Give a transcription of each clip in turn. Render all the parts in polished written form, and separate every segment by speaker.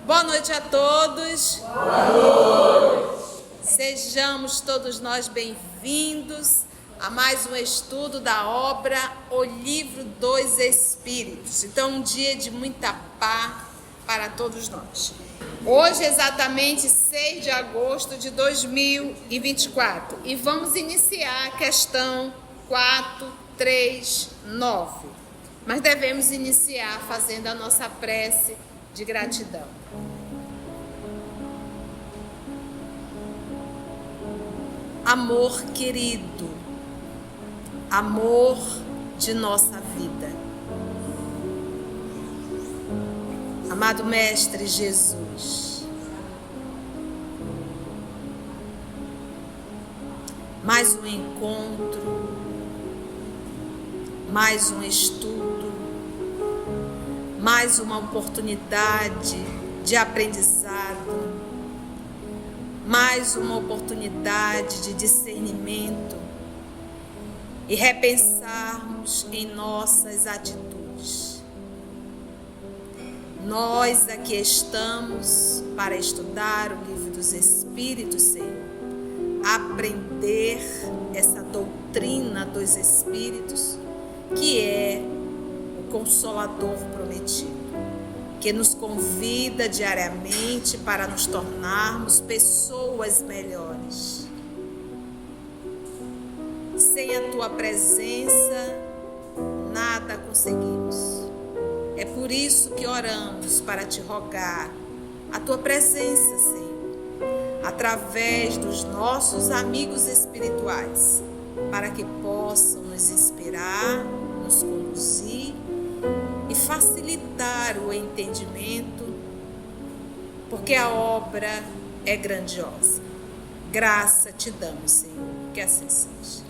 Speaker 1: Boa noite a todos. Boa noite. Sejamos todos nós bem-vindos a mais um estudo da obra O Livro dos Espíritos. Então, um dia de muita paz para todos nós. Hoje, exatamente 6 de agosto de 2024, e vamos iniciar a questão 439. Mas devemos iniciar fazendo a nossa prece de gratidão. Amor querido, amor de nossa vida, amado Mestre Jesus, mais um encontro, mais um estudo, mais uma oportunidade de aprendizado, mais uma oportunidade de discernimento e repensarmos em nossas atitudes. Nós aqui estamos para estudar o Livro dos Espíritos, Senhor, aprender essa doutrina dos Espíritos, que é o Consolador prometido, que nos convida diariamente para nos tornarmos pessoas melhores. Sem a Tua presença, nada conseguimos. É por isso que oramos para Te rogar a Tua presença, Senhor, através dos nossos amigos espirituais, para que possam nos inspirar, nos conduzir e facilitar o entendimento, porque a obra é grandiosa. Graça Te damos, Senhor, que assim seja.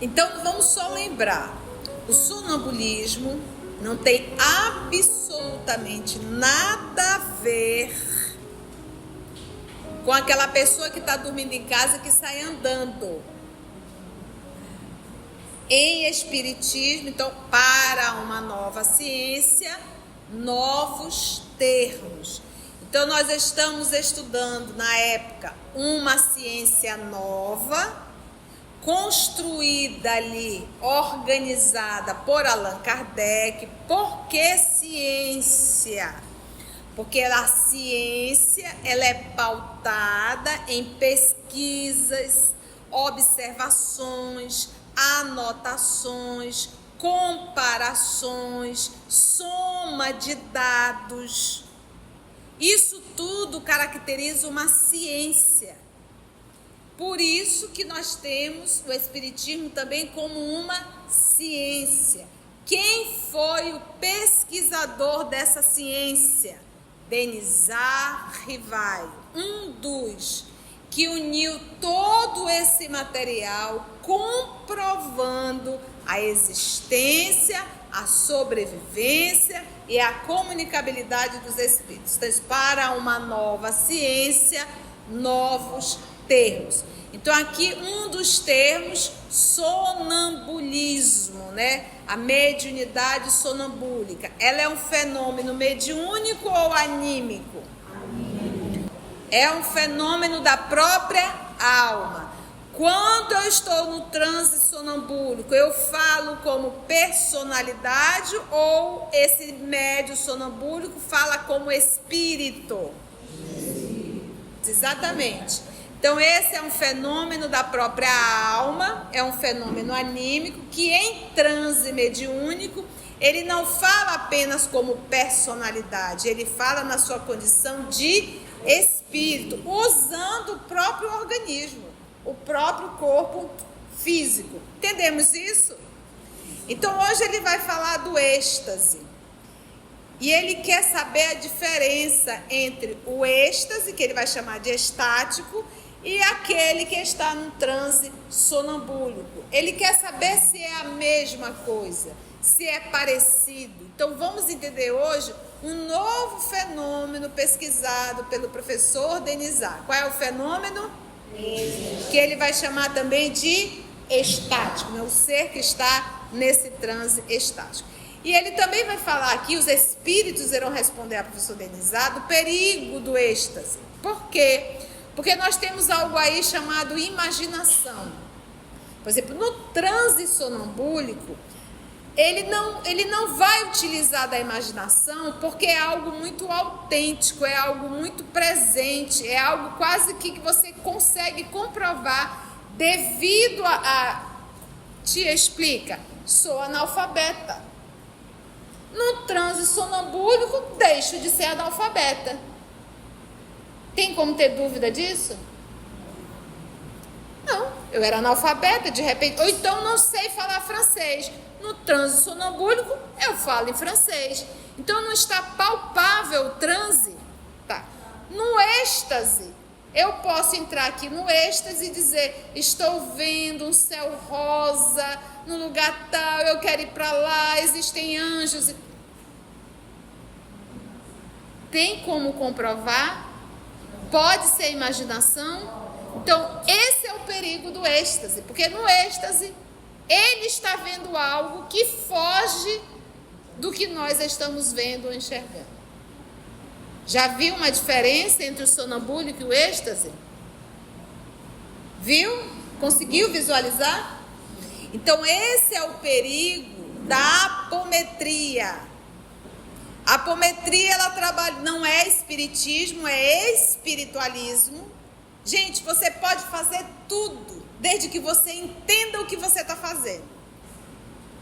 Speaker 1: Então vamos só lembrar, o sonambulismo não tem absolutamente nada a ver com aquela pessoa que está dormindo em casa que sai andando. Em espiritismo, então, para uma nova ciência, novos termos. Então, nós estamos estudando, na época, uma ciência nova, construída ali, organizada por Allan Kardec. Por que ciência? Porque a ciência, ela é pautada em pesquisas, observações, anotações, comparações, soma de dados. Isso tudo caracteriza uma ciência. Por isso que nós temos o Espiritismo também como uma ciência. Quem foi o pesquisador dessa ciência? Denizar Rivaio, um dos que uniu todo esse material, comprovando a existência, a sobrevivência e a comunicabilidade dos espíritos. Então, para uma nova ciência, novos termos. Então, aqui um dos termos, sonambulismo, né? A mediunidade sonambúlica. Ela é um fenômeno mediúnico ou anímico? É um fenômeno da própria alma. Quando eu estou no transe sonambúlico, eu falo como personalidade ou esse médium sonambúlico fala como espírito? Exatamente. Então, esse é um fenômeno da própria alma, é um fenômeno anímico que em transe mediúnico, ele não fala apenas como personalidade, ele fala na sua condição de espírito, usando o próprio organismo, o próprio corpo físico. Entendemos isso? Então, hoje ele vai falar do êxtase. E ele quer saber a diferença entre o êxtase, que ele vai chamar de estático, e aquele que está no transe sonambúlico. Ele quer saber se é a mesma coisa, se é parecido. Então vamos entender hoje um novo fenômeno pesquisado pelo professor Denizar. Qual é o fenômeno? Que ele vai chamar também de estático, né? O ser que está nesse transe estático. E ele também vai falar aqui, os espíritos irão responder a professor Denizar, do perigo do êxtase. Por quê? Porque nós temos algo aí chamado imaginação. Por exemplo, no transe sonambúlico, ele não vai utilizar da imaginação, porque é algo muito autêntico, é algo muito presente, é algo quase que você consegue comprovar devido a tia explica, sou analfabeta. No transe sonambúlico, deixo de ser analfabeta. Tem como ter dúvida disso? Não, eu era analfabeta, de repente, ou então não sei falar francês. No transe sonambúlico, eu falo em francês. Então não está palpável o transe. Tá. No êxtase, eu posso entrar aqui no êxtase e dizer, estou vendo um céu rosa, no lugar tal, eu quero ir para lá, existem anjos. Tem como comprovar? Pode ser imaginação? Então, esse é o perigo do êxtase, porque no êxtase, ele está vendo algo que foge do que nós estamos vendo ou enxergando. Já viu uma diferença entre o sonambúlico e o êxtase? Viu? Conseguiu visualizar? Então, esse é o perigo da apometria. A apometria, ela trabalha, não é espiritismo, é espiritualismo. Gente, você pode fazer tudo, desde que você entenda o que você está fazendo.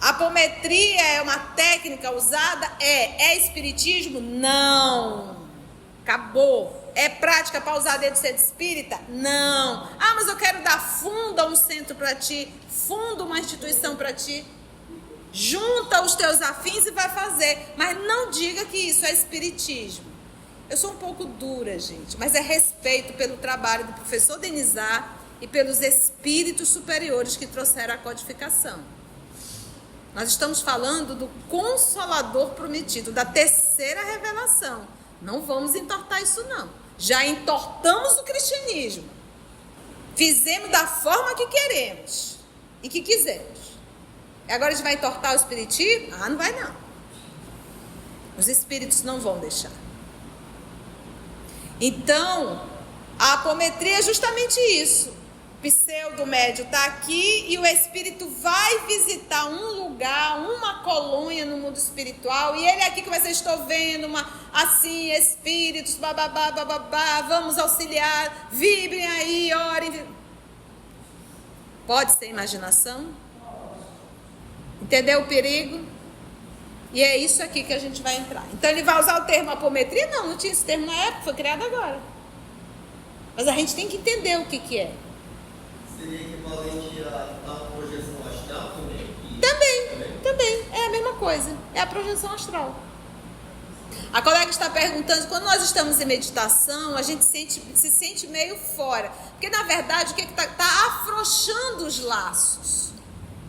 Speaker 1: A apometria é uma técnica usada? É espiritismo? Não. Acabou. É prática para usar dentro do centro espírita? Não. Ah, mas eu quero dar fundo a um centro para ti, fundo uma instituição para ti. Junta os teus afins e vai fazer. Mas não diga que isso é espiritismo. Eu sou um pouco dura, gente, mas é respeito pelo trabalho do professor Denizar e pelos espíritos superiores que trouxeram a codificação. Nós estamos falando do Consolador prometido, da terceira revelação. Não vamos entortar isso, não. Já entortamos o cristianismo. Fizemos da forma que queremos e que quisermos. E agora a gente vai entortar o espiritismo? Ah, não vai não. Os espíritos não vão deixar. Então, a apometria é justamente isso. O pseudo-médio está aqui e o espírito vai visitar um lugar, uma colônia no mundo espiritual, e ele aqui começa, estou vendo assim, espíritos, bababá, bababá, vamos auxiliar, vibrem aí, orem. Pode ser imaginação? Entendeu o perigo? E é isso aqui que a gente vai entrar. Então ele vai usar o termo apometria? Não tinha esse termo na época, foi criado agora. Mas a gente tem que entender o que é.
Speaker 2: Seria equivalente à projeção astral também?
Speaker 1: Também. É a mesma coisa. É a projeção astral. A colega está perguntando, quando nós estamos em meditação, a gente se sente meio fora. Porque na verdade o que está afrouxando os laços.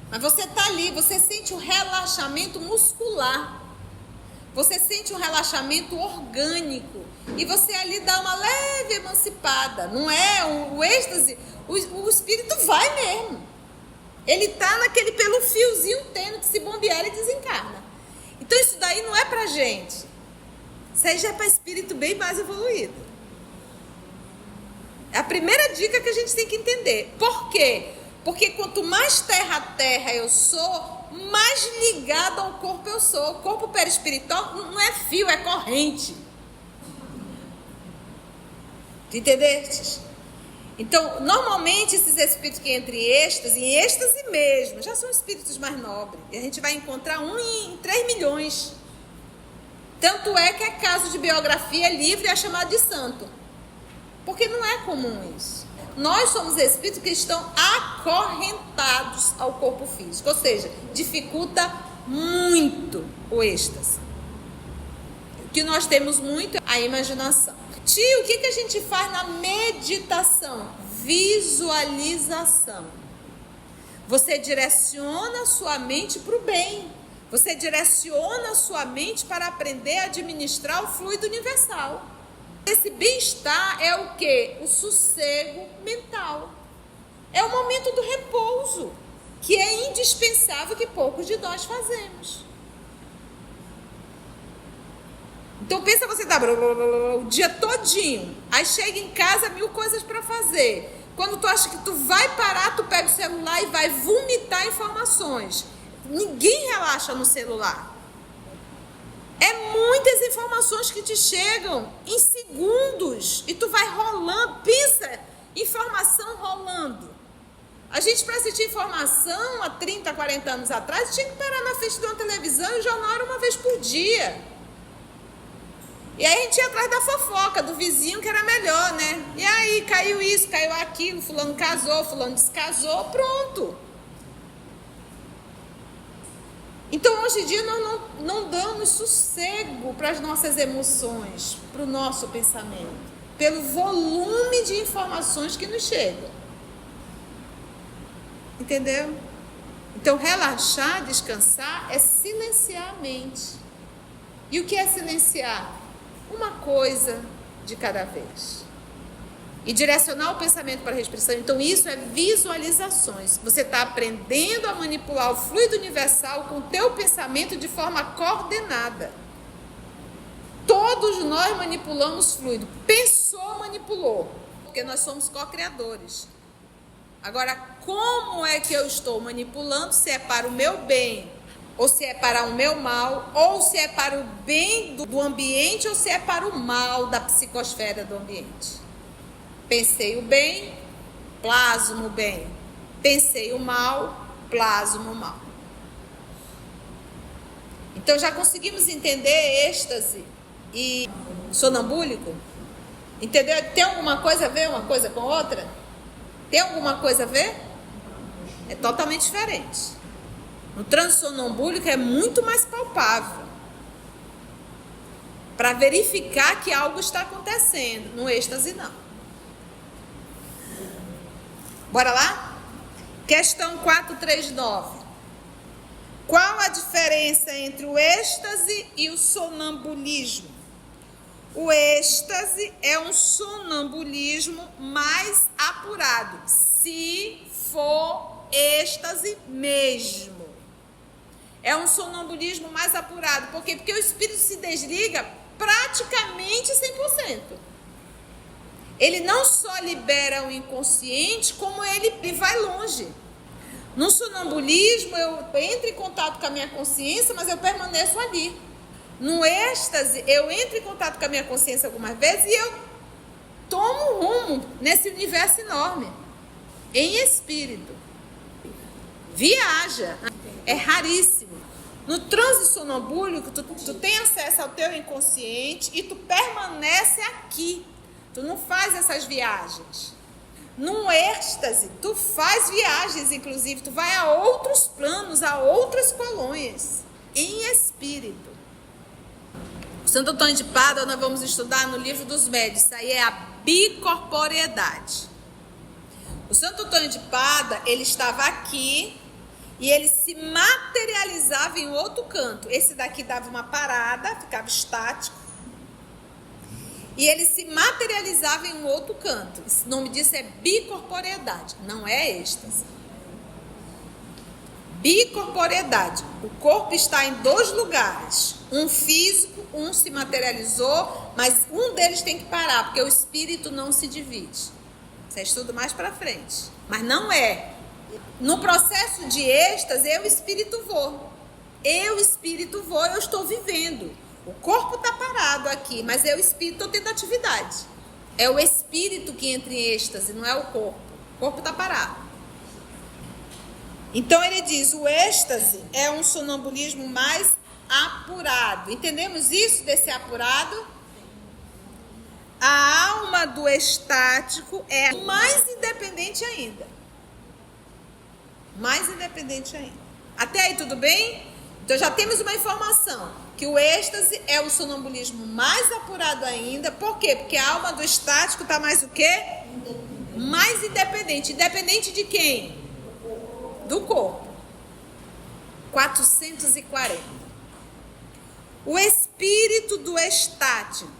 Speaker 1: Mas você está ali, você sente um relaxamento muscular. Você sente um relaxamento orgânico. E você ali dá uma leve emancipada. Não é o êxtase, o espírito vai mesmo. Ele está naquele pelo fiozinho tênue que se bombear ele desencarna. Então isso daí não é pra gente. Isso aí já é para espírito bem mais evoluído. É a primeira dica que a gente tem que entender. Por quê? Porque quanto mais terra eu sou, mais ligado ao corpo eu sou. O corpo perispiritual não é fio, é corrente. Entendeste? Então, normalmente esses espíritos que entram em êxtase mesmo, já são espíritos mais nobres. E a gente vai encontrar um em 3 milhões. Tanto é que é caso de biografia livre é chamado de santo. Porque não é comum isso. Nós somos espíritos que estão acorrentados ao corpo físico, ou seja, dificulta muito o êxtase. O que nós temos muito é a imaginação. Tio, o que a gente faz na meditação? Visualização. Você direciona a sua mente para o bem. Você direciona a sua mente para aprender a administrar o fluido universal. Esse bem-estar é o quê? O sossego mental. É o momento do repouso, que é indispensável, que poucos de nós fazemos. Então pensa, você tá o dia todinho, aí chega em casa, 1000 coisas para fazer. Quando tu acha que tu vai parar, tu pega o celular e vai vomitar informações. Ninguém relaxa no celular. É muitas informações que te chegam em segundos e tu vai rolando. Pensa, informação rolando. A gente, para assistir informação há 30, 40 anos atrás, tinha que parar na frente de uma televisão e o jornal era uma vez por dia. E aí a gente ia atrás da fofoca do vizinho, que era melhor, né? E aí caiu isso, caiu aquilo, fulano casou, fulano descasou, pronto. Então hoje em dia nós não damos sossego para as nossas emoções, para o nosso pensamento, pelo volume de informações que nos chegam. Entendeu? Então relaxar, descansar é silenciar a mente. E o que é silenciar? Uma coisa de cada vez. E direcionar o pensamento para a respiração. Então isso é visualizações. Você está aprendendo a manipular o fluido universal com o teu pensamento de forma coordenada. Todos nós manipulamos fluido. Pensou, manipulou. Porque nós somos co-criadores. Agora, como é que eu estou manipulando? Se é para o meu bem, ou se é para o meu mal, ou se é para o bem do ambiente, ou se é para o mal da psicosfera do ambiente. Pensei o bem, plasmo o bem. Pensei o mal, plasmo o mal. Então já conseguimos entender êxtase e sonambúlico? Entendeu? Tem alguma coisa a ver uma coisa com outra? Tem alguma coisa a ver? É totalmente diferente. No transe sonambúlico é muito mais palpável, para verificar que algo está acontecendo. No êxtase não. Bora lá? Questão 439. Qual a diferença entre o êxtase e o sonambulismo? O êxtase é um sonambulismo mais apurado, se for êxtase mesmo. É um sonambulismo mais apurado. Por quê? Porque o espírito se desliga praticamente 100%. Ele não só libera o inconsciente, como ele vai longe. No sonambulismo, eu entro em contato com a minha consciência, mas eu permaneço ali. No êxtase, eu entro em contato com a minha consciência algumas vezes e eu tomo um rumo nesse universo enorme, em espírito. Viaja. É raríssimo. No transe sonambúlico, tu tem acesso ao teu inconsciente e tu permanece aqui. Tu não faz essas viagens. No êxtase, tu faz viagens, inclusive. Tu vai a outros planos, a outras colônias, em espírito. O Santo Antônio de Pádua, nós vamos estudar no livro dos médiuns. Isso aí é a bicorporeidade. O Santo Antônio de Pádua, ele estava aqui e ele se materializava em outro canto. Esse daqui dava uma parada, ficava estático. E ele se materializava em um outro canto. O nome disso é bicorporeidade, não é êxtase. Bicorporeidade. O corpo está em 2 lugares. Um físico, um se materializou, mas um deles tem que parar, porque o espírito não se divide. Isso é estudo mais para frente. Mas não é. No processo de êxtase, eu espírito vou. Eu espírito vou, eu estou vivendo. O corpo está parado aqui, mas eu espírito estou tendo atividade. É o espírito que entra em êxtase, não é o corpo. O corpo está parado. Então ele diz, o êxtase é um sonambulismo mais apurado. Entendemos isso desse apurado? A alma do estático é mais independente ainda. Mais independente ainda. Até aí tudo bem? Então já temos uma informação, que o êxtase é o sonambulismo mais apurado ainda. Por quê? Porque a alma do estático está mais o quê? Mais independente. Independente de quem? Do corpo. 440. O espírito do estático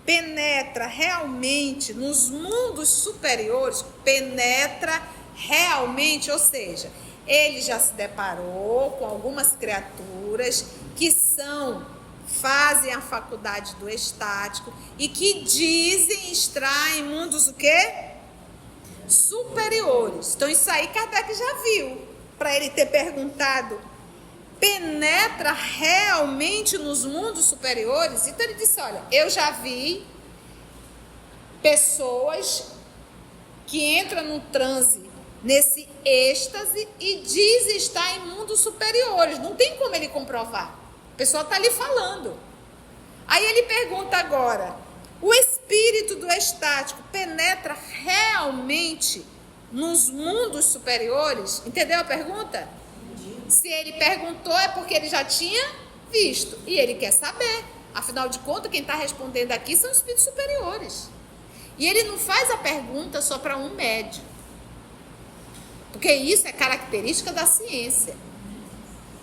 Speaker 1: penetra realmente nos mundos superiores, penetra realmente, ou seja, ele já se deparou com algumas criaturas que fazem a faculdade do estático e que dizem estar em mundos o quê? Superiores. Então isso aí Kardec já viu, para ele ter perguntado, penetra realmente nos mundos superiores? Então ele disse, olha, eu já vi pessoas que entram no transe, nesse êxtase, e dizem estar em mundos superiores. Não tem como ele comprovar. A pessoa está ali falando. Aí ele pergunta agora, o espírito do estático penetra realmente nos mundos superiores? Entendeu a pergunta? Se ele perguntou é porque ele já tinha visto. E ele quer saber. Afinal de contas, quem está respondendo aqui são espíritos superiores. E ele não faz a pergunta só para um médium. Porque isso é característica da ciência.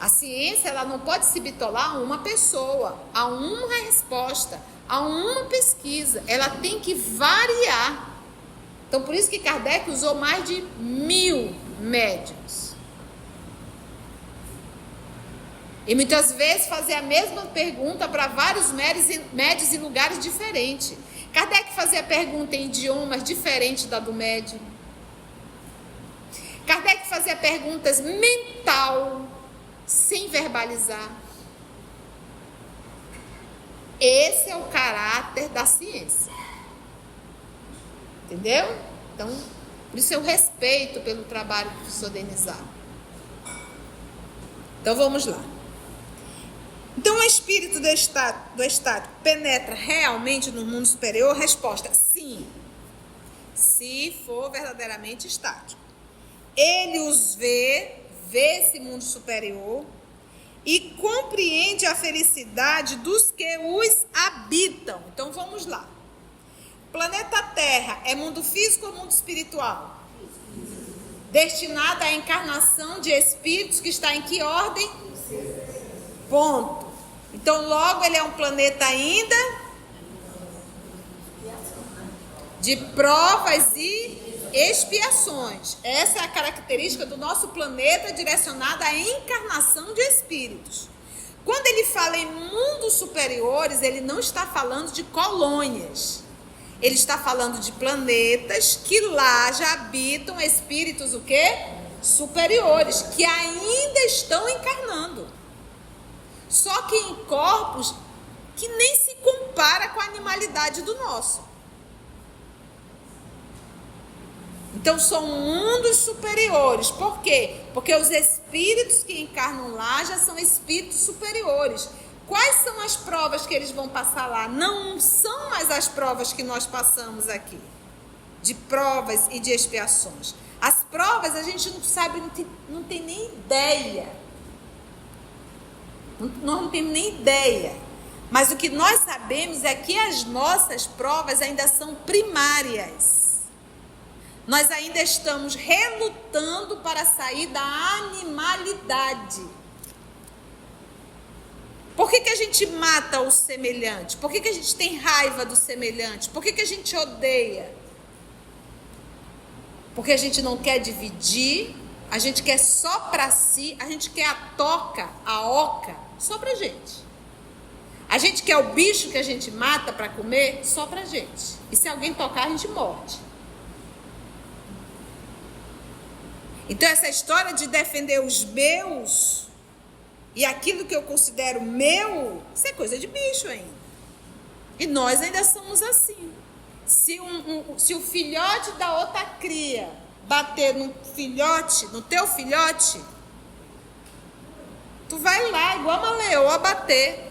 Speaker 1: A ciência, ela não pode se bitolar a uma pessoa, a uma resposta, a uma pesquisa. Ela tem que variar. Então, por isso que Kardec usou mais de 1000 médiuns. E muitas vezes fazer a mesma pergunta para vários médiuns em lugares diferentes. Kardec fazia pergunta em idiomas diferentes da do médium. Kardec fazia perguntas mental, sem verbalizar. Esse é o caráter da ciência. Entendeu? Então, por isso eu respeito pelo trabalho do professor Denizar. Então, vamos lá. Então, o espírito do estático penetra realmente no mundo superior? Resposta, sim. Se for verdadeiramente estático. Ele os vê esse mundo superior e compreende a felicidade dos que os habitam. Então, vamos lá. Planeta Terra é mundo físico ou mundo espiritual? Destinado à encarnação de espíritos que está em que ordem? Ponto. Então, logo, ele é um planeta ainda de provas e expiações. Essa é a característica do nosso planeta direcionada à encarnação de espíritos. Quando ele fala em mundos superiores, ele não está falando de colônias. Ele está falando de planetas que lá já habitam espíritos o quê? Superiores, que ainda estão encarnando. Só que em corpos que nem se compara com a animalidade do nosso. Então são mundos superiores. Por quê? Porque os espíritos que encarnam lá já são espíritos superiores. Quais são as provas que eles vão passar lá? Não são mais as provas que nós passamos aqui, de provas e de expiações. As provas a gente não sabe, não tem nem ideia. Nós não temos nem ideia. Mas o que nós sabemos é que as nossas provas ainda são primárias. Nós ainda estamos relutando para sair da animalidade. Por que a gente mata o semelhante? Por que a gente tem raiva do semelhante? Por que a gente odeia? Porque a gente não quer dividir, a gente quer só para si, a gente quer a oca, só pra gente. A gente quer o bicho que a gente mata para comer, só pra gente. E se alguém tocar, a gente morde. Então essa história de defender os meus e aquilo que eu considero meu, isso é coisa de bicho ainda. E nós ainda somos assim. Se o filhote da outra cria bater no teu filhote, tu vai lá igual uma leoa bater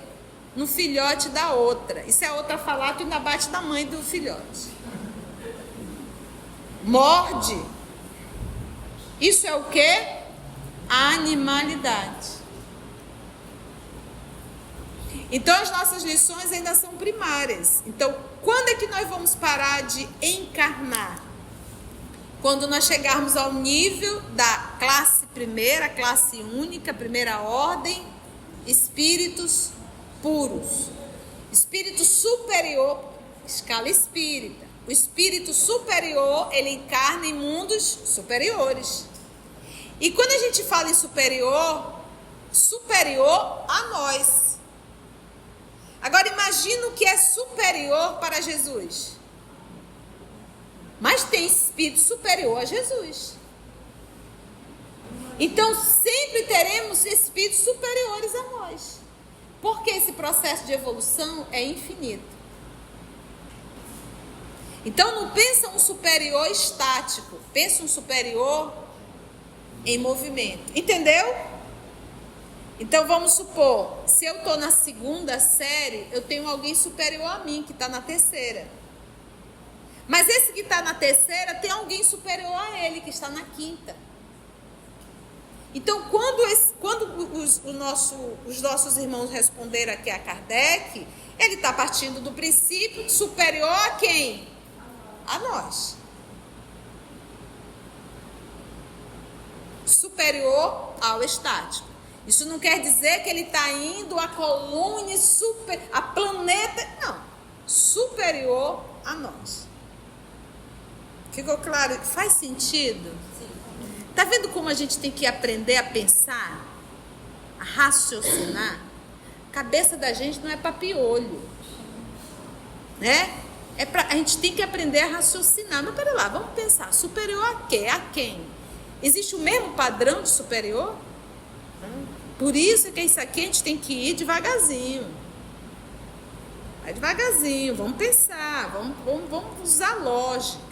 Speaker 1: no filhote da outra. E se a outra falar, tu ainda bate na mãe do filhote. Morde. Isso é o quê? A animalidade. Então as nossas lições ainda são primárias. Então, quando é que nós vamos parar de encarnar? Quando nós chegarmos ao nível da classe primeira, classe única, primeira ordem, espíritos puros. Espírito superior escala espírita. O espírito superior, ele encarna em mundos superiores. E quando a gente fala em superior, superior a nós. Agora imagina o que é superior para Jesus. Mas tem espírito superior a Jesus. Então sempre teremos espíritos superiores a nós. Porque esse processo de evolução é infinito. Então não pensa um superior estático, pensa um superior em movimento. Entendeu? Então vamos supor, se eu estou na 2ª série, eu tenho alguém superior a mim, que está na 3ª. Mas esse que está na 3ª tem alguém superior a ele, que está na 5ª. Então quando os nossos irmãos responderam aqui a Kardec, ele está partindo do princípio superior a quem? A nós. Superior ao estático. Isso não quer dizer que ele está indo a coluna a planeta. Não. Superior a nós. Ficou claro? Faz sentido? Sim. Tá vendo como a gente tem que aprender a pensar? A raciocinar? A cabeça da gente não é para piolho. Né? A gente tem que aprender a raciocinar. Mas pera lá, vamos pensar. Superior a quê? A quem? Existe o mesmo padrão de superior? Por isso que isso aqui a gente tem que ir devagarzinho. Vai devagarzinho, vamos pensar, vamos usar lógica.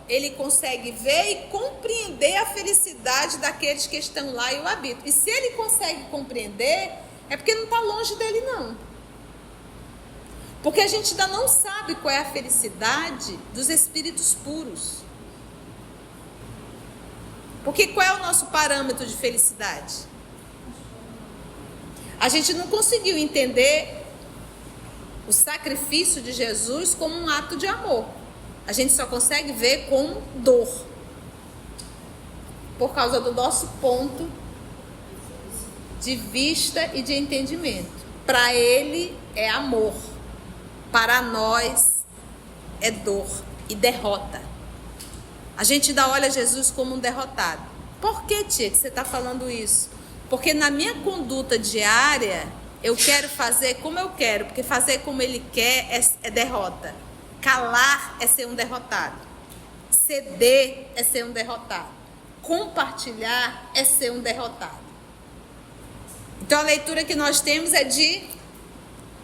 Speaker 1: Ele consegue ver e compreender a felicidade daqueles que estão lá e o habitam. E se ele consegue compreender, é porque não está longe dele não. Porque a gente ainda não sabe qual é a felicidade dos espíritos puros. Porque qual é o nosso parâmetro de felicidade? A gente não conseguiu entender o sacrifício de Jesus como um ato de amor. A gente só consegue ver como dor. Por causa do nosso ponto de vista e de entendimento. Para ele é amor. Para nós é dor e derrota. A gente ainda olha Jesus como um derrotado. Por que, tia, que você está falando isso? Porque na minha conduta diária, eu quero fazer como eu quero. Porque fazer como ele quer é derrota. Calar é ser um derrotado. Ceder é ser um derrotado. Compartilhar é ser um derrotado. Então a leitura que nós temos é de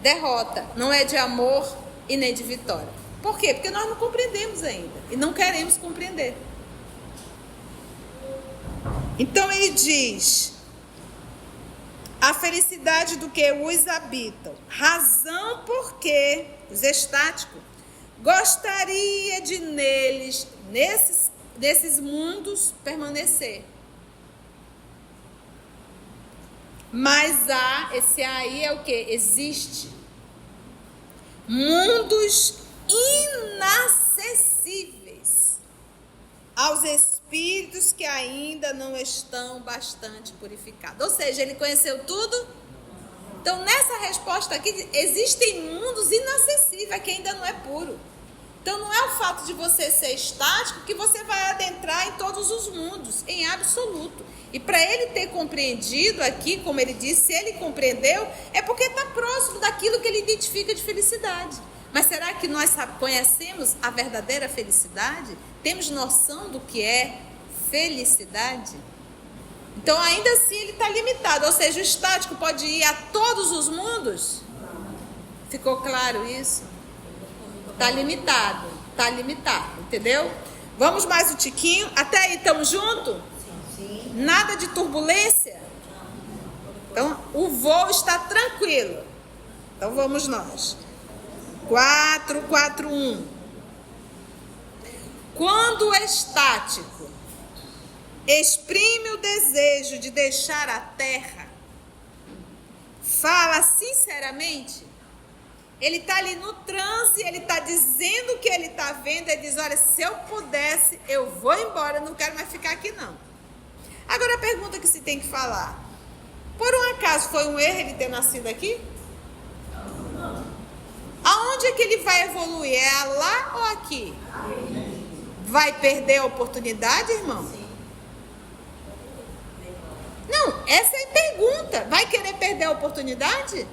Speaker 1: derrota. Não é de amor e nem de vitória. Por quê? Porque nós não compreendemos ainda. E não queremos compreender. Então ele diz: a felicidade do que os habitam. Razão porque os estáticos gostaria de neles, nesses mundos, permanecer. Mas esse aí é o que? Existe. Mundos inacessíveis aos espíritos que ainda não estão bastante purificados. Ou seja, ele conheceu tudo? Então, nessa resposta aqui, existem mundos inacessíveis que ainda não é puro. Então, não é o fato de você ser estático que você vai adentrar em todos os mundos, em absoluto. E para ele ter compreendido aqui, como ele disse, se ele compreendeu, é porque está próximo daquilo que ele identifica de felicidade. Mas será que nós conhecemos a verdadeira felicidade? Temos noção do que é felicidade? Então, ainda assim, ele está limitado. Ou seja, o estático pode ir a todos os mundos? Ficou claro isso? Está limitado, entendeu? Vamos mais um tiquinho. Até aí, estamos juntos? Sim. Nada de turbulência? Então, o voo está tranquilo. Então, vamos nós. 441. Quando o estático exprime o desejo de deixar a terra, fala sinceramente, ele está ali no transe, ele está dizendo o que ele está vendo, ele diz: olha, se eu pudesse, eu vou embora, não quero mais ficar aqui não. Agora a pergunta que se tem que falar: por um acaso foi um erro ele ter nascido aqui? Aonde é que ele vai evoluir? É lá ou aqui? Vai perder a oportunidade, irmão? Não, essa é a pergunta. Vai querer perder a oportunidade?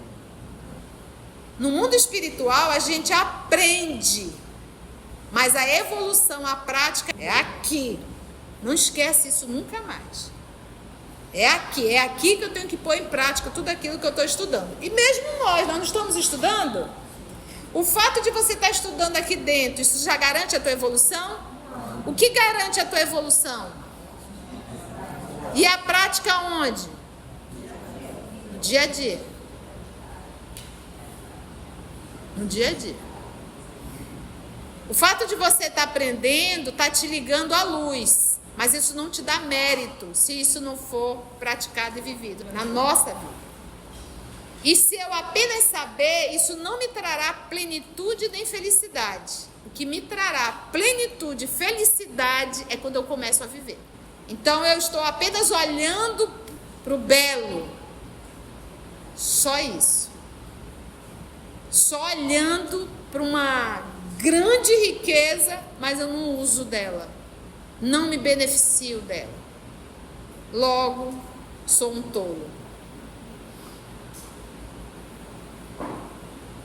Speaker 1: No mundo espiritual a gente aprende, mas a evolução, a prática é aqui. Não esquece isso nunca mais. É aqui que eu tenho que pôr em prática tudo aquilo que eu estou estudando. E mesmo nós não estamos estudando? O fato de você estar estudando aqui dentro, isso já garante a tua evolução? O que garante a tua evolução? E a prática onde? No dia a dia. No dia a dia. O fato de você estar aprendendo está te ligando à luz. Mas isso não te dá mérito se isso não for praticado e vivido na nossa vida. E se eu apenas saber, isso não me trará plenitude nem felicidade. O que me trará plenitude e felicidade é quando eu começo a viver. Então eu estou apenas olhando para o belo. Só isso. Só olhando para uma grande riqueza, mas eu não uso dela. Não me beneficio dela. Logo, sou um tolo.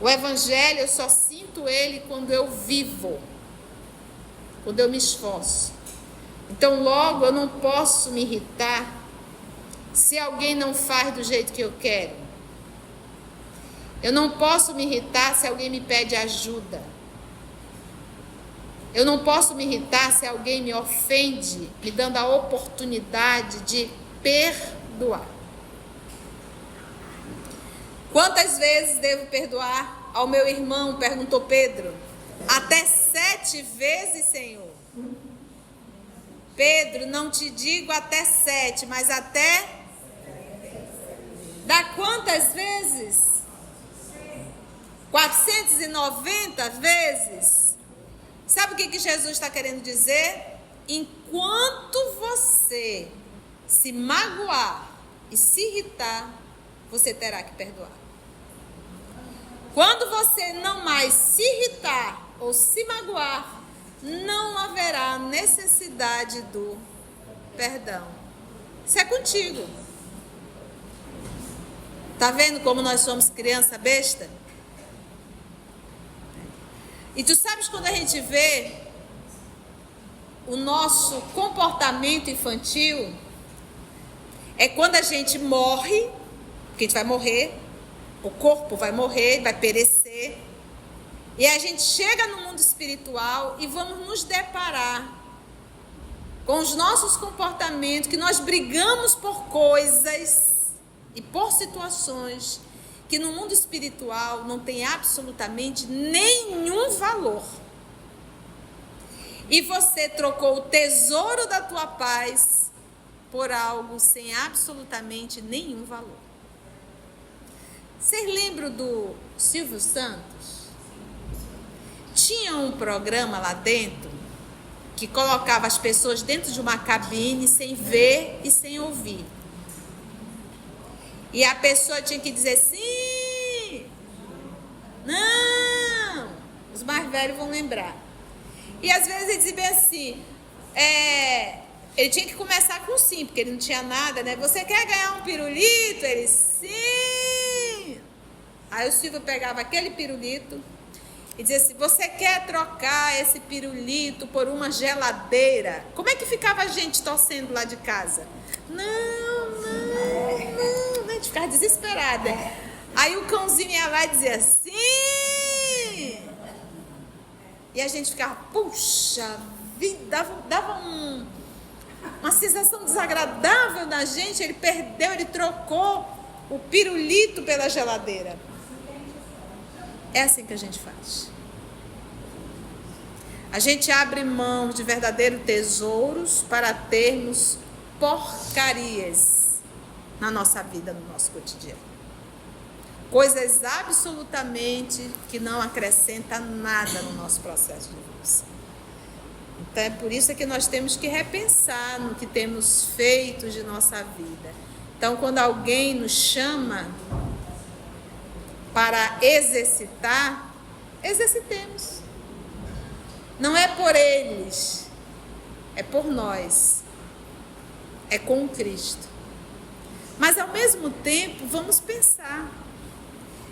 Speaker 1: O evangelho, eu só sinto ele quando eu vivo, quando eu me esforço. Então, logo, eu não posso me irritar se alguém não faz do jeito que eu quero. Eu não posso me irritar se alguém me pede ajuda. Eu não posso me irritar se alguém me ofende, me dando a oportunidade de perdoar. Quantas vezes devo perdoar ao meu irmão? Perguntou Pedro. Até 7 vezes, Senhor. Pedro, não te digo até 7, mas até... Dá quantas vezes? 490 vezes? Sabe o que Jesus está querendo dizer? Enquanto você se magoar e se irritar, você terá que perdoar. Quando você não mais se irritar ou se magoar, não haverá necessidade do perdão. Isso é contigo. Tá vendo como nós somos criança besta? E tu sabes quando a gente vê o nosso comportamento infantil, é quando a gente morre, porque a gente vai morrer, o corpo vai morrer, vai perecer, e a gente chega no mundo espiritual e vamos nos deparar com os nossos comportamentos, que nós brigamos por coisas e por situações que no mundo espiritual não tem absolutamente nenhum valor. E você trocou o tesouro da tua paz por algo sem absolutamente nenhum valor. Vocês lembram do Silvio Santos? Tinha um programa lá dentro que colocava as pessoas dentro de uma cabine sem ver e sem ouvir. E a pessoa tinha que dizer sim, não. Os mais velhos vão lembrar. E às vezes ele dizia bem assim, ele tinha que começar com sim, porque ele não tinha nada, né? Você quer ganhar um pirulito? Ele, sim. Aí o Silvio pegava aquele pirulito e dizia assim, você quer trocar esse pirulito por uma geladeira? Como é que ficava a gente torcendo lá de casa? Não. A gente ficava desesperada. Aí o cãozinho ia lá e dizia sim. E a gente ficava, puxa vida, dava uma sensação desagradável na gente. Ele perdeu, ele trocou o pirulito pela geladeira. É assim que a gente faz. A gente abre mão de verdadeiros tesouros para termos porcarias na nossa vida, no nosso cotidiano. Coisas absolutamente que não acrescentam nada no nosso processo de evolução. Então é por isso que nós temos que repensar no que temos feito de nossa vida. Então quando alguém nos chama para exercitar, Exercitemos. Não é por eles, é por nós. É com Cristo. Mas ao mesmo tempo, vamos pensar: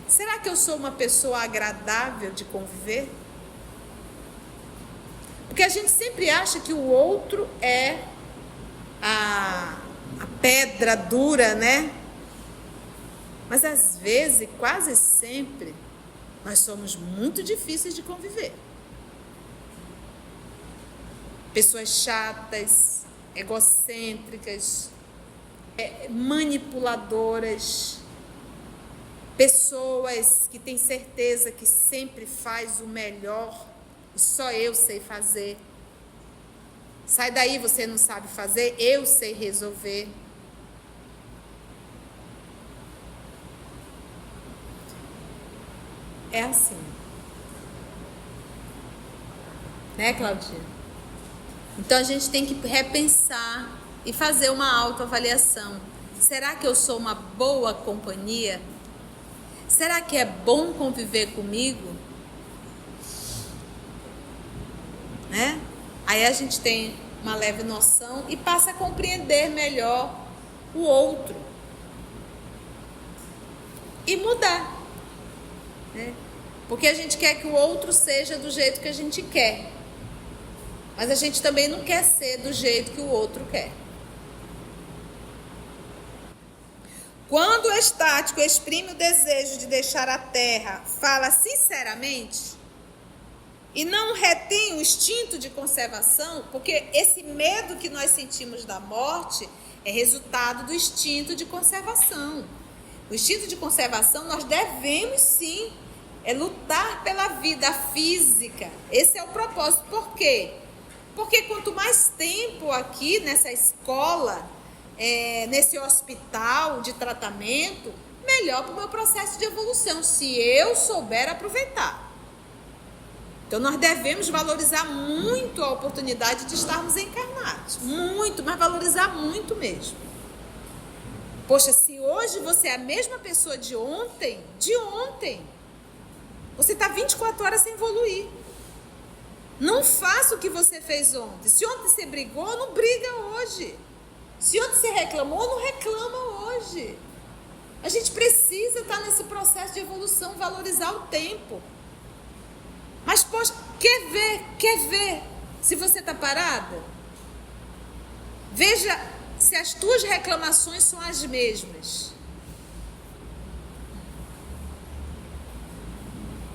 Speaker 1: será que eu sou uma pessoa agradável de conviver? Porque a gente sempre acha que o outro é a pedra dura, né? Mas às vezes, quase sempre, nós somos muito difíceis de conviver. Pessoas chatas, egocêntricas, manipuladoras, pessoas que têm certeza que sempre faz o melhor e só eu sei fazer. Sai daí, você não sabe fazer, eu sei resolver. É assim. Né, Claudinha? Então a gente tem que repensar e fazer uma autoavaliação. Será que eu sou uma boa companhia? Será que é bom conviver comigo? Né? Aí a gente tem uma leve noção e passa a compreender melhor o outro. E mudar. Né? Porque a gente quer que o outro seja do jeito que a gente quer. Mas a gente também não quer ser do jeito que o outro quer. Quando o estático exprime o desejo de deixar a terra, fala sinceramente e não retém o instinto de conservação, porque esse medo que nós sentimos da morte é resultado do instinto de conservação. O instinto de conservação nós devemos sim lutar pela vida física. Esse é o propósito. Por quê? Porque quanto mais tempo aqui nessa escola, nesse hospital de tratamento, melhor para o meu processo de evolução, se eu souber aproveitar. Então nós devemos valorizar muito a oportunidade de estarmos encarnados. Muito, mas valorizar muito mesmo. Poxa, se hoje você é a mesma pessoa de ontem, você está 24 horas sem evoluir. Não faça o que você fez ontem. Se ontem você brigou, não briga hoje. Se ontem você reclamou, não reclama hoje. A gente precisa estar nesse processo de evolução, valorizar o tempo. Mas, poxa, quer ver se você está parada? Veja se as tuas reclamações são as mesmas.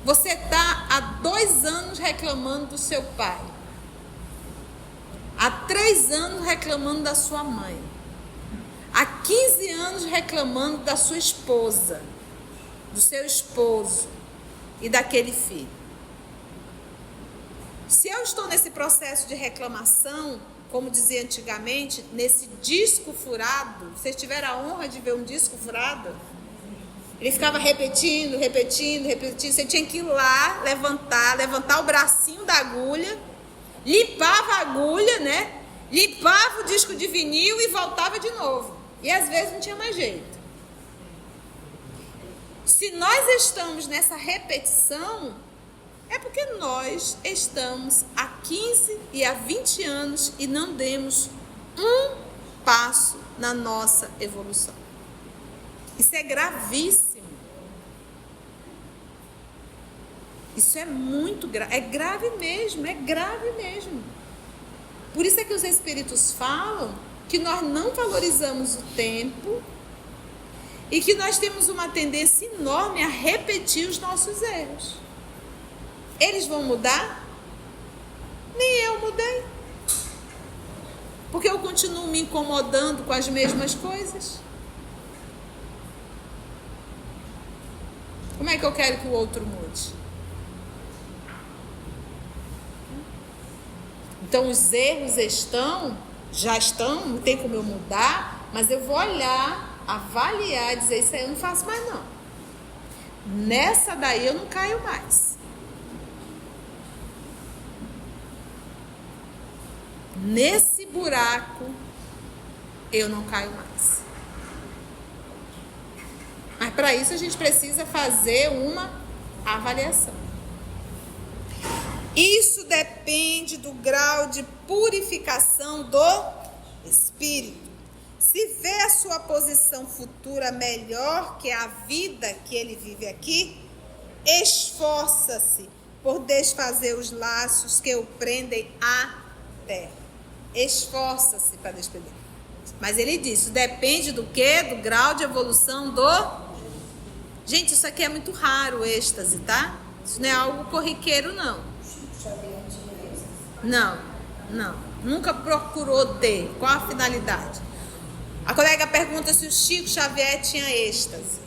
Speaker 1: Você está há 2 anos reclamando do seu pai. Há 3 anos reclamando da sua mãe. Há 15 anos reclamando da sua esposa, do seu esposo e daquele filho. Se eu estou nesse processo de reclamação, como dizia antigamente, nesse disco furado, vocês tiveram a honra de ver um disco furado? Ele ficava repetindo. Você tinha que ir lá, levantar o bracinho da agulha, limpava a agulha, né? Limpava o disco de vinil e voltava de novo. E às vezes não tinha mais jeito. Se nós estamos nessa repetição, é porque nós estamos há 15 e há 20 anos e não demos um passo na nossa evolução. Isso é gravíssimo. Isso é muito grave. É grave mesmo. Por isso é que os espíritos falam que nós não valorizamos o tempo e que nós temos uma tendência enorme a repetir os nossos erros. Eles vão mudar? Nem eu mudei. Porque eu continuo me incomodando com as mesmas coisas. Como é que eu quero que o outro mude? Então os erros já estão, não tem como eu mudar, mas eu vou olhar, avaliar, dizer, isso aí eu não faço mais não. Nessa daí eu não caio mais. Nesse buraco eu não caio mais. Mas para isso a gente precisa fazer uma avaliação. Isso depende do grau de purificação do espírito. Se vê a sua posição futura melhor que a vida que ele vive aqui, esforça-se por desfazer os laços que o prendem à terra. Esforça-se para desprender. Mas ele diz, isso depende do quê? Do grau de evolução do... Gente, isso aqui é muito raro, o êxtase, tá? Isso não é algo corriqueiro, não. Não. Nunca procurou ter. Qual a finalidade? A colega pergunta se o Chico Xavier tinha êxtase.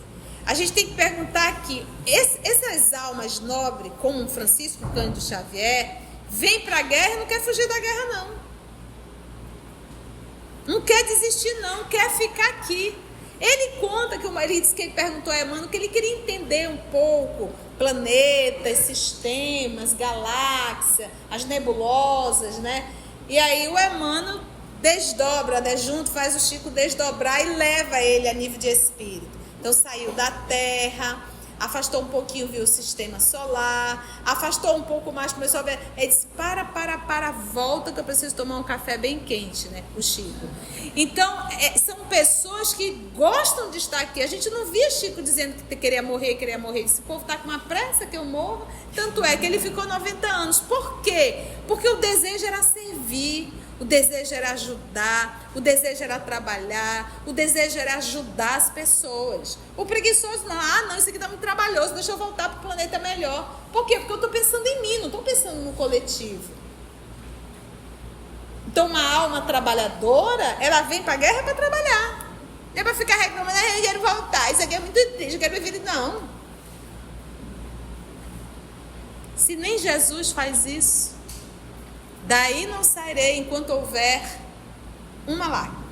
Speaker 1: A gente tem que perguntar aqui, essas almas nobres, como Francisco Cândido Xavier, vêm para a guerra e não quer fugir da guerra, não. Não quer desistir, não. Quer ficar aqui. Ele conta que o marido disse que ele perguntou a Emmanuel que ele queria entender um pouco planetas, sistemas, galáxia, as nebulosas, né? E aí o Emmanuel desdobra, né? Junto faz o Chico desdobrar e leva ele a nível de espírito. Então saiu da Terra, afastou um pouquinho, viu o sistema solar, afastou um pouco mais, começou a ver. Ele disse, para, volta que eu preciso tomar um café bem quente, né? O Chico. Então, são pessoas que gostam de estar aqui. A gente não via Chico dizendo que queria morrer. Esse povo está com uma pressa que eu morro. Tanto é que ele ficou 90 anos. Por quê? Porque o desejo era servir. O desejo era ajudar, o desejo era trabalhar, o desejo era ajudar as pessoas. O preguiçoso não, isso aqui está muito trabalhoso, deixa eu voltar para o planeta melhor. Por quê? Porque eu estou pensando em mim, não estou pensando no coletivo. Então uma alma trabalhadora, ela vem para a guerra para trabalhar. Não é para ficar reclamando, eu quero voltar, isso aqui é muito triste, eu quero viver. Não. Se nem Jesus faz isso, daí não sairei enquanto houver uma lágrima.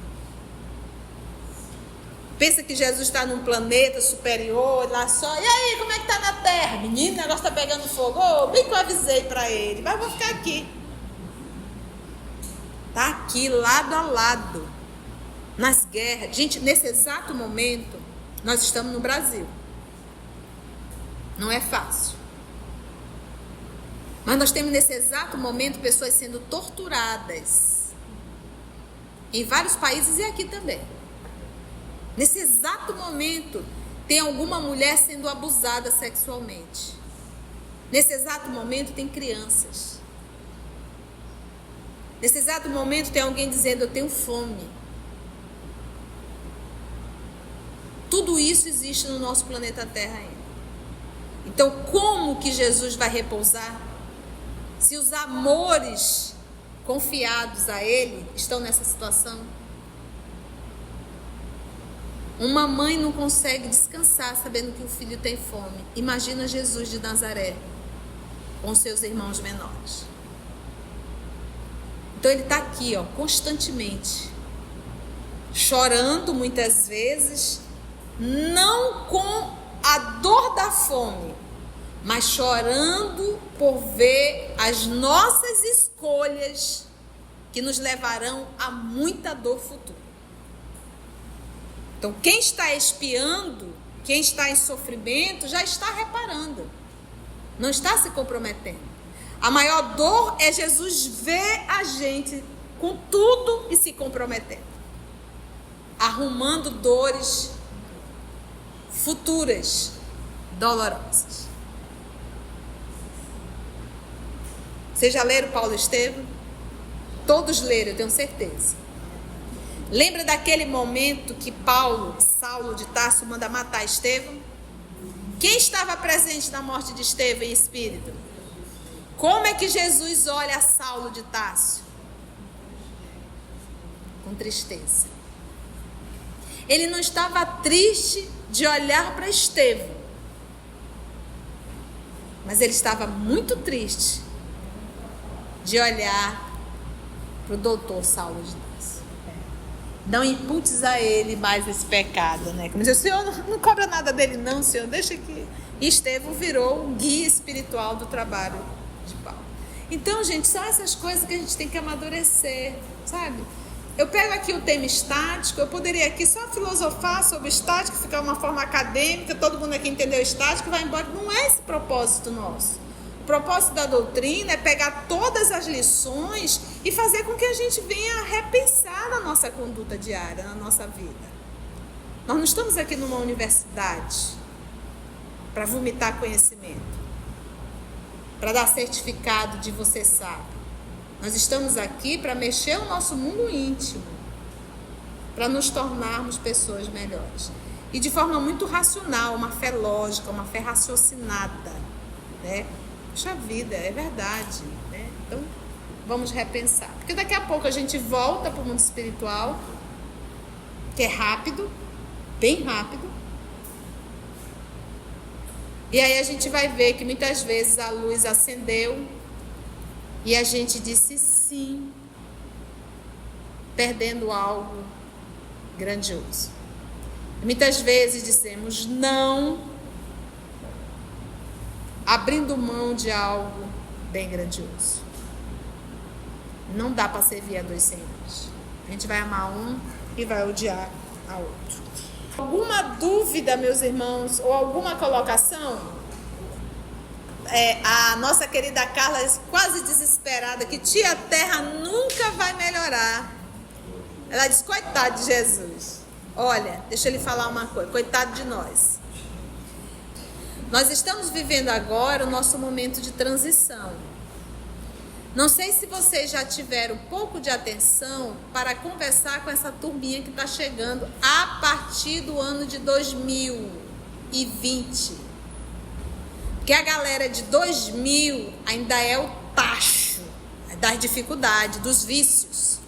Speaker 1: Pensa que Jesus está num planeta superior, lá só. E aí, como é que está na Terra? Menino, o negócio está pegando fogo. Bem que eu avisei para ele. Mas eu vou ficar aqui. Está aqui, lado a lado. Nas guerras. Gente, nesse exato momento, nós estamos no Brasil. Não é fácil. Mas nós temos nesse exato momento pessoas sendo torturadas em vários países e aqui também. Nesse exato momento tem alguma mulher sendo abusada sexualmente. Nesse exato momento tem crianças. Nesse exato momento tem alguém dizendo eu tenho fome. Tudo isso existe no nosso planeta Terra ainda. Então como que Jesus vai repousar? Se os amores confiados a Ele estão nessa situação. Uma mãe não consegue descansar sabendo que o filho tem fome. Imagina Jesus de Nazaré com seus irmãos menores. Então ele está aqui, constantemente, chorando muitas vezes, não com a dor da fome, mas chorando por ver as nossas escolhas que nos levarão a muita dor futura. Então, quem está expiando, quem está em sofrimento, já está reparando, não está se comprometendo. A maior dor é Jesus ver a gente com tudo e se comprometendo, arrumando dores futuras, dolorosas. Vocês já leram Paulo Estevam? Todos leram, eu tenho certeza. Lembra daquele momento que Saulo de Tarso manda matar Estevão? Quem estava presente na morte de Estevão em espírito? Como é que Jesus olha Saulo de Tarso? Com tristeza. Ele não estava triste de olhar para Estevão, mas ele estava muito triste de olhar para o doutor Saulo de Tarso. Não imputes a ele mais esse pecado, né? Como diz, o senhor não cobra nada dele não, senhor, deixa que... E Estevão virou o guia espiritual do trabalho de Paulo. Então, gente, são essas coisas que a gente tem que amadurecer, sabe? Eu pego aqui o tema estático, eu poderia aqui só filosofar sobre estático, ficar uma forma acadêmica, todo mundo aqui entendeu estático e vai embora. Não é esse o propósito nosso. O propósito da doutrina é pegar todas as lições e fazer com que a gente venha repensar na nossa conduta diária, na nossa vida. Nós não estamos aqui numa universidade para vomitar conhecimento, para dar certificado de você sabe. Nós estamos aqui para mexer o nosso mundo íntimo, para nos tornarmos pessoas melhores. E de forma muito racional, uma fé lógica, uma fé raciocinada, né? Puxa vida, é verdade, né? Então, vamos repensar. Porque daqui a pouco a gente volta para o mundo espiritual, que é rápido, bem rápido. E aí a gente vai ver que muitas vezes a luz acendeu e a gente disse sim, perdendo algo grandioso. E muitas vezes dizemos não, abrindo mão de algo bem grandioso. Não dá para servir a dois senhores. A gente vai amar um e vai odiar a outro. Alguma dúvida, meus irmãos, ou alguma colocação? A nossa querida Carla é quase desesperada que tia Terra nunca vai melhorar. Ela diz, coitado de Jesus. Olha, deixa eu lhe falar uma coisa, coitado de nós. Nós estamos vivendo agora o nosso momento de transição. Não sei se vocês já tiveram um pouco de atenção para conversar com essa turminha que está chegando a partir do ano de 2020. Porque a galera de 2000 ainda é o tacho das dificuldades, dos vícios.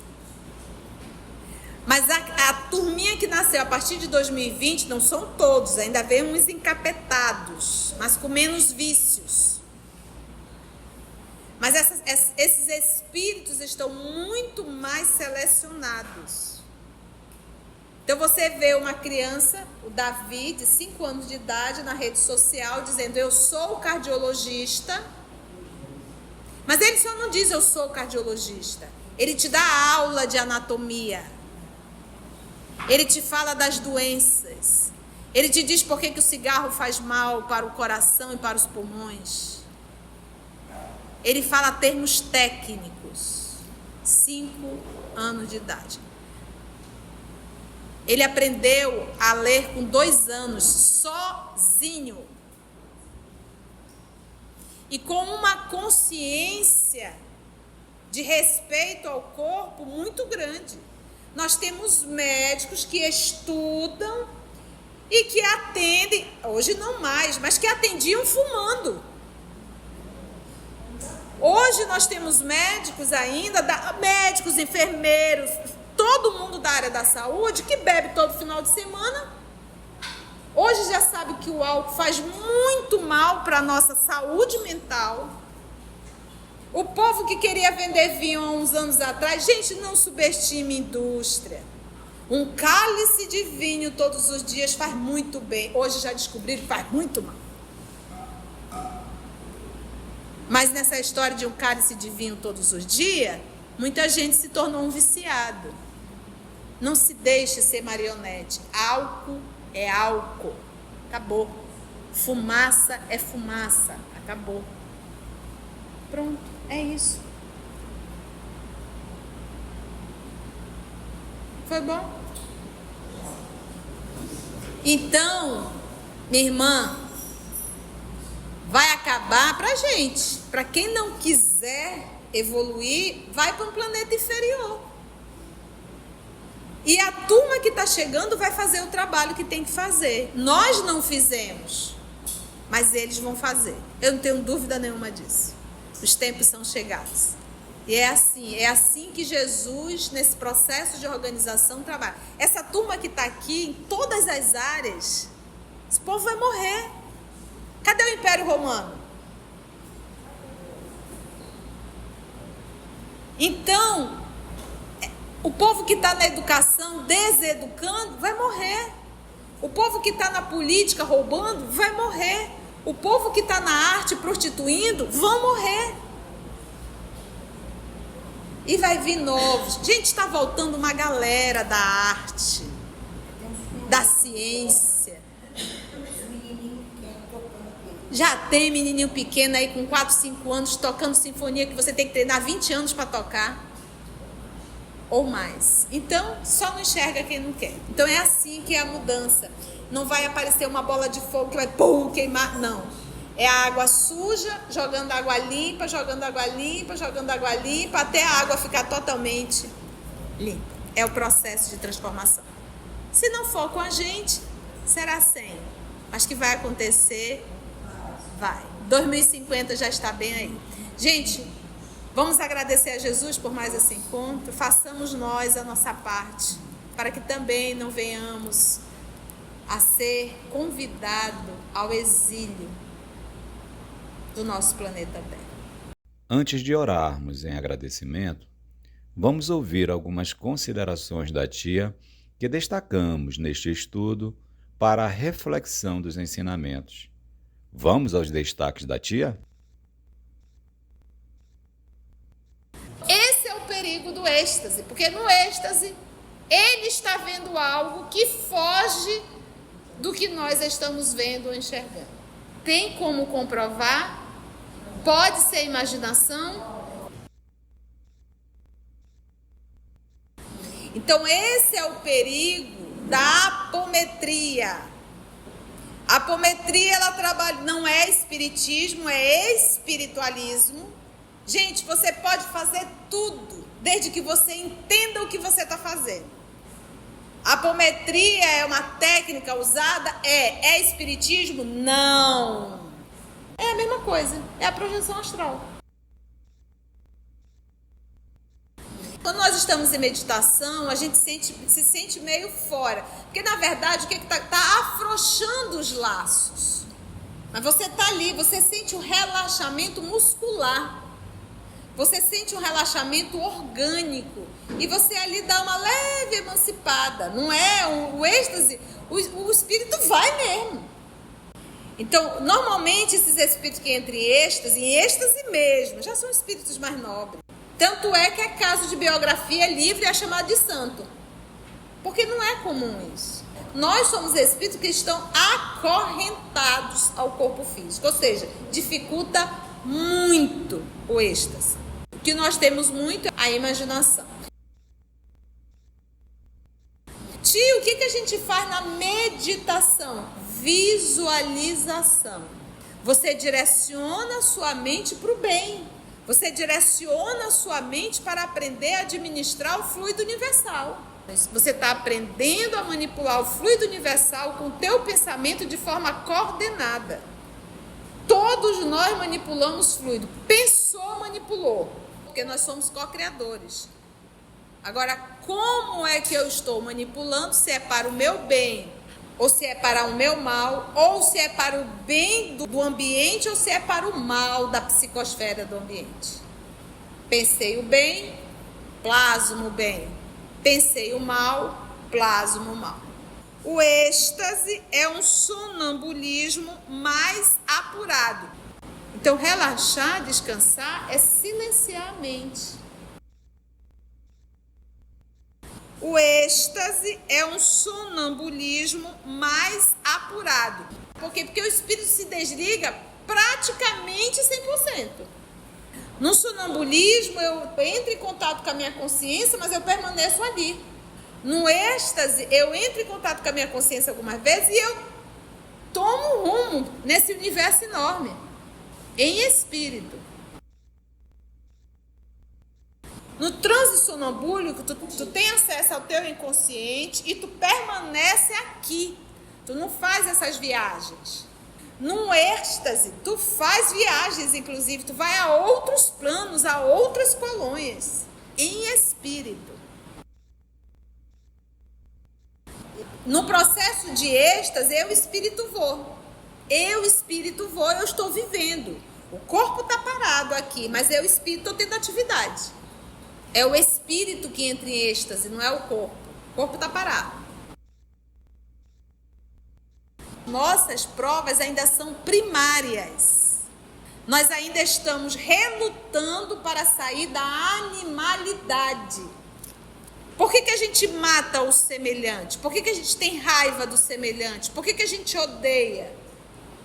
Speaker 1: Mas a turminha que nasceu a partir de 2020, não são todos, ainda vem uns encapetados, mas com menos vícios. Mas esses espíritos estão muito mais selecionados. Então você vê uma criança, o Davi, de 5 anos de idade, na rede social, dizendo, eu sou cardiologista. Mas ele só não diz, eu sou cardiologista. Ele te dá aula de anatomia. Ele te fala das doenças. Ele te diz por que o cigarro faz mal para o coração e para os pulmões. Ele fala termos técnicos. 5 anos de idade. Ele aprendeu a ler com 2 anos, sozinho. E com uma consciência de respeito ao corpo muito grande. Nós temos médicos que estudam e que atendem, hoje não mais, mas que atendiam fumando. Hoje nós temos médicos ainda, médicos, enfermeiros, todo mundo da área da saúde que bebe todo final de semana. Hoje já sabe que o álcool faz muito mal para a nossa saúde mental. O povo que queria vender vinho há uns anos atrás, gente, não subestime a indústria. Um cálice de vinho todos os dias faz muito bem. Hoje já descobriram que faz muito mal. Mas nessa história de um cálice de vinho todos os dias, muita gente se tornou um viciado. Não se deixe ser marionete. Álcool é álcool. Acabou. Fumaça é fumaça. Acabou. Pronto. É isso. Foi bom? Então, minha irmã, vai acabar pra gente. Para quem não quiser evoluir, vai para um planeta inferior. E a turma que está chegando vai fazer o trabalho que tem que fazer. Nós não fizemos, mas eles vão fazer. Eu não tenho dúvida nenhuma disso. Os tempos são chegados. E é assim que Jesus, nesse processo de organização, trabalha. Essa turma que está aqui, em todas as áreas, esse povo vai morrer. Cadê o Império Romano? Então, o povo que está na educação, deseducando, vai morrer. O povo que está na política, roubando, vai morrer. O povo que está na arte, prostituindo, vão morrer. E vai vir novos. Gente, está voltando uma galera da arte, da ciência. Já tem menininho pequeno aí com 4, 5 anos tocando sinfonia que você tem que treinar 20 anos para tocar. Ou mais. Então, só não enxerga quem não quer. Então, é assim que é a mudança. Não vai aparecer uma bola de fogo que vai queimar. Não. É a água suja, jogando água limpa, jogando água limpa, jogando água limpa, até a água ficar totalmente limpa. É o processo de transformação. Se não for com a gente, será sem. Mas que vai acontecer, vai. 2050 já está bem aí. Gente, vamos agradecer a Jesus por mais esse encontro. Façamos nós a nossa parte, para que também não venhamos a ser convidado ao exílio do nosso planeta Terra.
Speaker 3: Antes de orarmos em agradecimento, vamos ouvir algumas considerações da tia que destacamos neste estudo para a reflexão dos ensinamentos. Vamos aos destaques da tia?
Speaker 1: Esse é o perigo do êxtase, porque no êxtase ele está vendo algo que foge do que nós estamos vendo ou enxergando. Tem como comprovar? Pode ser imaginação? Então esse é o perigo da apometria. A apometria, ela trabalha, não é espiritismo, é espiritualismo. Gente, você pode fazer tudo, desde que você entenda o que você está fazendo. A apometria é uma técnica usada? É espiritismo? Não. É a mesma coisa, é a projeção astral. Quando nós estamos em meditação, a gente se sente meio fora. Porque, na verdade, o que está afrouxando os laços? Mas você está ali, você sente um relaxamento muscular. Você sente um relaxamento orgânico. E você ali dá uma leve emancipada. Não é o êxtase, o espírito vai mesmo. Então, normalmente, esses espíritos que entram em êxtase mesmo, já são espíritos mais nobres. Tanto é que é caso de biografia livre é chamado de santo. Porque não é comum isso. Nós somos espíritos que estão acorrentados ao corpo físico. Ou seja, dificulta muito o êxtase. O que nós temos muito é a imaginação. Tio, o que a gente faz na meditação? Visualização. Você direciona a sua mente para o bem. Você direciona a sua mente para aprender a administrar o fluido universal. Você está aprendendo a manipular o fluido universal com o teu pensamento de forma coordenada. Todos nós manipulamos fluido. Pensou, manipulou. Porque nós somos co-criadores. Agora, como é que eu estou manipulando? Se é para o meu bem, ou se é para o meu mal, ou se é para o bem do ambiente, ou se é para o mal da psicosfera do ambiente. Pensei o bem, plasmo o bem. Pensei o mal, plasmo o mal. O êxtase é um sonambulismo mais apurado. Então, relaxar, descansar é silenciar a mente. O êxtase é um sonambulismo mais apurado. Por quê? Porque o espírito se desliga praticamente 100%. No sonambulismo, eu entro em contato com a minha consciência, mas eu permaneço ali. No êxtase, eu entro em contato com a minha consciência algumas vezes e eu tomo rumo nesse universo enorme, em espírito. No transe sonambúlico, tu tem acesso ao teu inconsciente e tu permanece aqui. Tu não faz essas viagens. No êxtase, tu faz viagens, inclusive. Tu vai a outros planos, a outras colônias, em espírito. No processo de êxtase, eu espírito vou. Eu estou vivendo. O corpo está parado aqui, mas eu espírito estou tendo atividade. É o espírito que entra em êxtase, não é o corpo. O corpo está parado. Nossas provas ainda são primárias. Nós ainda estamos relutando para sair da animalidade. Por que a gente mata o semelhante? Por que a gente tem raiva do semelhante? Por que a gente odeia?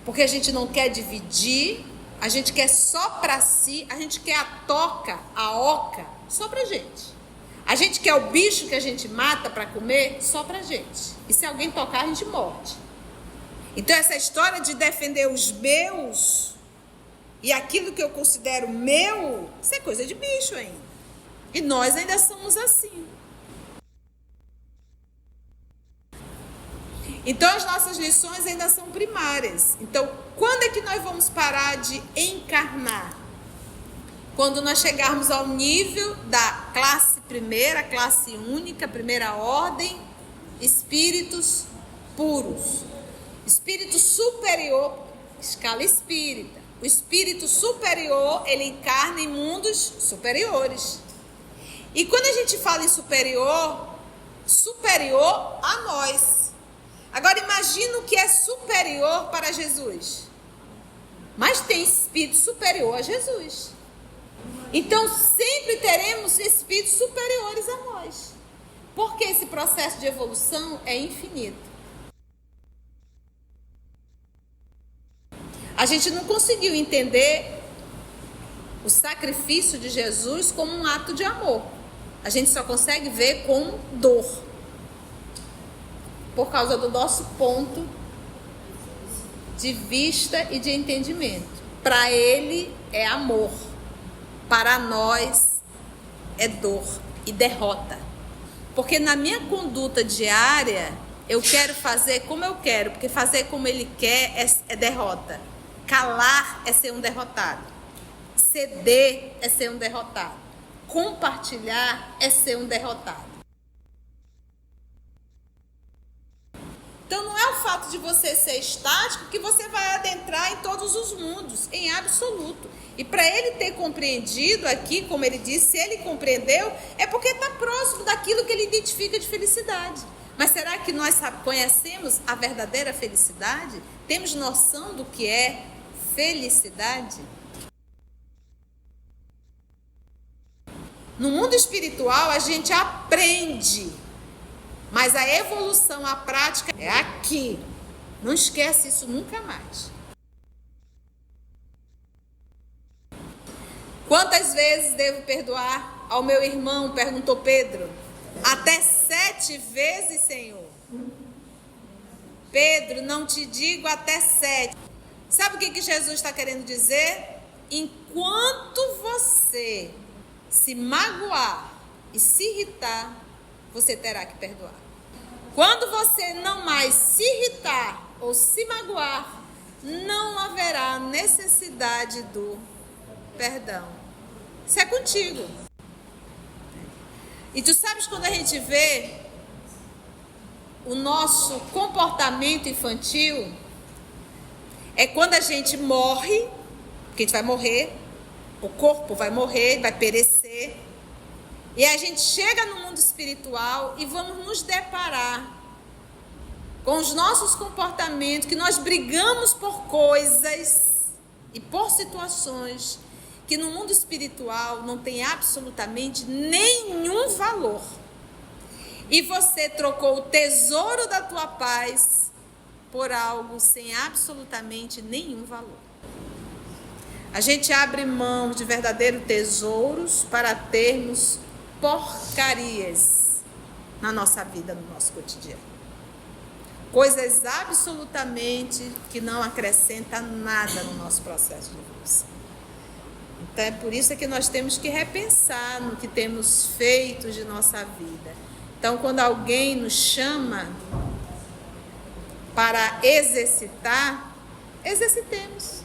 Speaker 1: Porque a gente não quer dividir, a gente quer só para si, a gente quer a toca, a oca, só pra gente. A gente quer o bicho que a gente mata para comer só pra gente. E se alguém tocar, a gente morde. Então essa história de defender os meus e aquilo que eu considero meu, isso é coisa de bicho ainda. E nós ainda somos assim. Então as nossas lições ainda são primárias. Então, quando é que nós vamos parar de encarnar? Quando nós chegarmos ao nível da classe primeira, classe única, primeira ordem, espíritos puros. Espírito superior, escala espírita. O espírito superior, ele encarna em mundos superiores. E quando a gente fala em superior, superior a nós. Agora imagina o que é superior para Jesus. Mas tem espírito superior a Jesus. Então sempre teremos espíritos superiores a nós. Porque esse processo de evolução é infinito. A gente não conseguiu entender o sacrifício de Jesus como um ato de amor. A gente só consegue ver como dor. Por causa do nosso ponto de vista e de entendimento. Para ele é amor. Para nós é dor e derrota. Porque na minha conduta diária, eu quero fazer como eu quero. Porque fazer como ele quer é derrota. Calar é ser um derrotado. Ceder é ser um derrotado. Compartilhar é ser um derrotado. Então não é o fato de você ser estático que você vai adentrar em todos os mundos, em absoluto. E para ele ter compreendido aqui, como ele disse, se ele compreendeu, é porque está próximo daquilo que ele identifica de felicidade. Mas será que nós conhecemos a verdadeira felicidade? Temos noção do que é felicidade? No mundo espiritual a gente aprende. Mas a evolução, a prática é aqui. Não esquece isso nunca mais. Quantas vezes devo perdoar ao meu irmão? Perguntou Pedro. Até 7 vezes, Senhor. Pedro, não te digo até 7. Sabe o que Jesus está querendo dizer? Enquanto você se magoar e se irritar, você terá que perdoar. Quando você não mais se irritar ou se magoar, não haverá necessidade do perdão. Isso é contigo. E tu sabes quando a gente vê o nosso comportamento infantil, é quando a gente morre, porque a gente vai morrer, o corpo vai morrer, vai perecer. E a gente chega no mundo espiritual e vamos nos deparar com os nossos comportamentos, que nós brigamos por coisas e por situações que no mundo espiritual não tem absolutamente nenhum valor. E você trocou o tesouro da tua paz por algo sem absolutamente nenhum valor. A gente abre mão de verdadeiros tesouros para termos porcarias na nossa vida, no nosso cotidiano. Coisas absolutamente que não acrescentam nada no nosso processo de evolução. Então é por isso que nós temos que repensar no que temos feito de nossa vida. Então quando alguém nos chama para exercitar, exercitemos.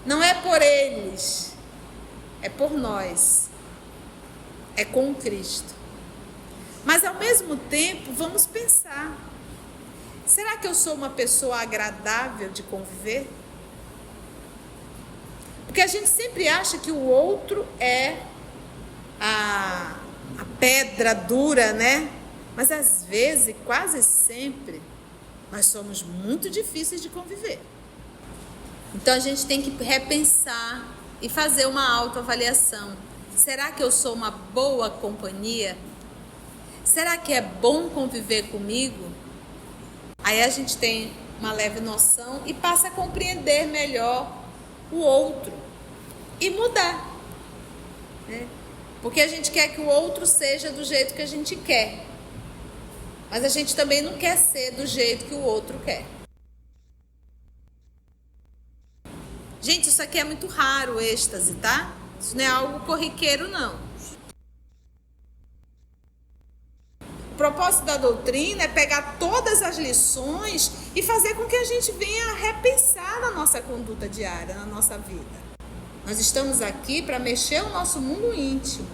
Speaker 1: Não é por eles, é por nós. É com o Cristo. Mas ao mesmo tempo, vamos pensar. Será que eu sou uma pessoa agradável de conviver? Porque a gente sempre acha que o outro é a pedra dura, né? Mas às vezes, quase sempre, nós somos muito difíceis de conviver. Então a gente tem que repensar e fazer uma autoavaliação. Será que eu sou uma boa companhia? Será que é bom conviver comigo? Aí a gente tem uma leve noção e passe a compreender melhor o outro e mudar, né? Porque a gente quer que o outro seja do jeito que a gente quer, mas a gente também não quer ser do jeito que o outro quer. Gente, isso aqui é muito raro, o êxtase, tá? Isso não é algo corriqueiro, não. O propósito da doutrina é pegar todas as lições e fazer com que a gente venha a repensar na nossa conduta diária, na nossa vida. Nós estamos aqui para mexer o nosso mundo íntimo,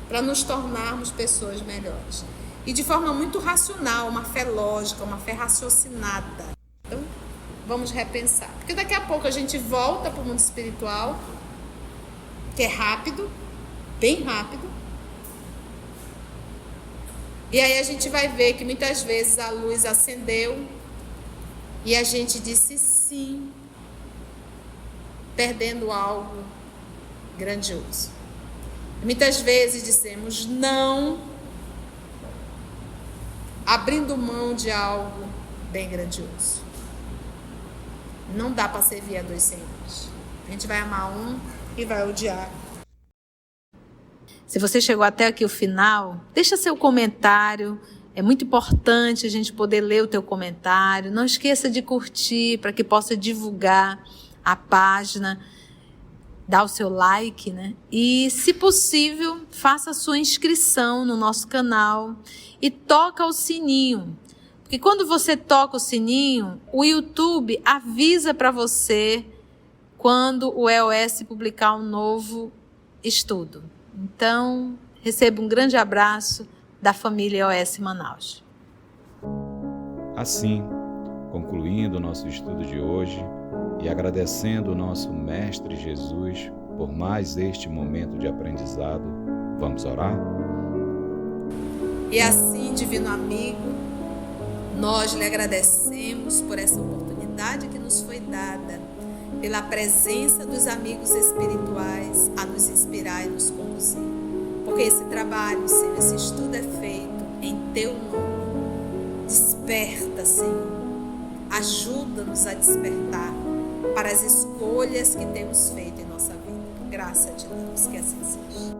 Speaker 1: para nos tornarmos pessoas melhores. E de forma muito racional, uma fé lógica, uma fé raciocinada. Então, vamos repensar. Porque daqui a pouco a gente volta para o mundo espiritual, que é rápido, bem rápido. E aí a gente vai ver que muitas vezes a luz acendeu e a gente disse sim, perdendo algo grandioso. Muitas vezes dissemos não, abrindo mão de algo bem grandioso. Não dá para servir a dois senhores. A gente vai amar um e vai odiar. Se você chegou até aqui o final, deixa seu comentário. É muito importante a gente poder ler o teu comentário. Não esqueça de curtir para que possa divulgar a página. Dá o seu like, né? E, se possível, faça a sua inscrição no nosso canal e toca o sininho. Porque quando você toca o sininho, o YouTube avisa para você quando o EOS publicar um novo estudo. Então, receba um grande abraço da família EOS Manaus.
Speaker 3: Assim, concluindo o nosso estudo de hoje e agradecendo o nosso Mestre Jesus por mais este momento de aprendizado, vamos orar?
Speaker 1: E assim, divino amigo, nós lhe agradecemos por essa oportunidade que nos foi dada, pela presença dos amigos espirituais a nos inspirar e nos conduzir. Porque esse trabalho, Senhor, esse estudo é feito em Teu nome. Desperta, Senhor. Ajuda-nos a despertar para as escolhas que temos feito em nossa vida. Graça de Deus, que assim seja.